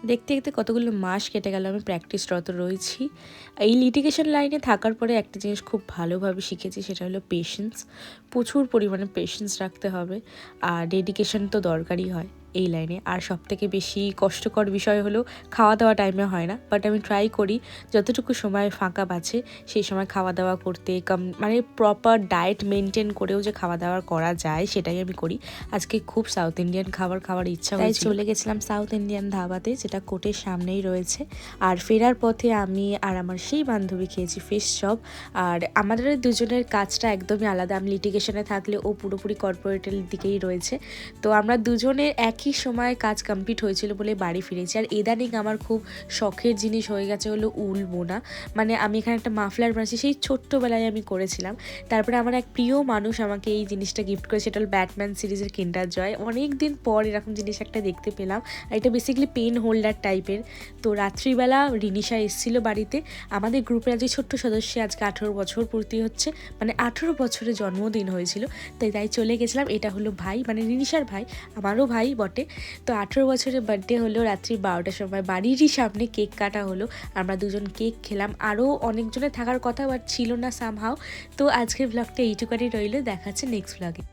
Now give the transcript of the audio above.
দেখতে দেখতে কতগুলো মাস কেটে গেল, আমি প্র্যাকটিসরত রয়েছি। এই লিটিগেশন লাইনে থাকার পরে একটা জিনিস খুব ভালোভাবে শিখেছি, সেটা হলো পেশেন্স। প্রচুর পরিমাণে পেশেন্স রাখতে হবে, আর ডেডিকেশন তো দরকারই হয় এই লাইনে। আর সবথেকে বেশি কষ্টকর বিষয় হলো খাওয়া দাওয়া টাইমে হয় না, বাট আমি ট্রাই করি যতটুকু সময় ফাঁকা বাঁচে সেই সময় খাওয়া দাওয়া করতে, মানে প্রপার ডায়েট মেনটেন করেও যে খাওয়া দাওয়া করা যায় সেটাই আমি করি। আজকে খুব সাউথ ইন্ডিয়ান খাওয়ার ইচ্ছা হয়েছে, চলে গেছিলাম সাউথ ইন্ডিয়ান ধাবাতে, যেটা কোর্টের সামনেই রয়েছে। আর ফেরার পথে আমি আর আমার সেই বান্ধবী খেয়েছি ফিশ চপ। আর আমাদের দুজনের কাজটা একদমই আলাদা, আমি লিটিগেশনে থাকলে ও পুরোপুরি কর্পোরেটের দিকেই রয়েছে। তো আমরা দুজনের একই সময় কাজ কমপ্লিট হয়েছিল বলে বাড়ি ফিরেছি। আর ইদানিং আমার খুব শখের জিনিস হয়ে গেছে হলো উল বোনা। মানে আমি এখানে একটা মাফলার বানাচ্ছি, সেই ছোট্টবেলায় আমি করেছিলাম। তারপরে আমার এক প্রিয় মানুষ আমাকে এই জিনিসটা গিফট করে, সেটা হলো ব্যাটম্যান সিরিজের কিন্ডার জয়। অনেক দিন পর এরকম জিনিস একটা দেখতে পেলাম। আর এটা বেসিক্যালি পেন হোল্ডার টাইপের। তো রাত্রিবেলা রিনিশা এসেছিল বাড়িতে। আমাদের গ্রুপের আজকে ছোট্ট সদস্য আজকে 18 বছর পূর্তি হচ্ছে, মানে 18 বছরের জন্মদিন হয়েছিল। তাই চলে গেছিলাম। এটা হলো ভাই, মানে রিনিশার ভাই, আমারও ভাই বটে। তো 18 বছরের বার্থডে হলো, রাত্রি 12টার সময় বাড়িরই সামনে কেক কাটা হলো। আমরা দুজন কেক খেলাম, আরও অনেকজনের থাকার কথা বাট ছিল না সামহাও। তো আজকের ব্লগটা এইটুকানি রইলো, দেখাচ্ছে নেক্সট ব্লগে।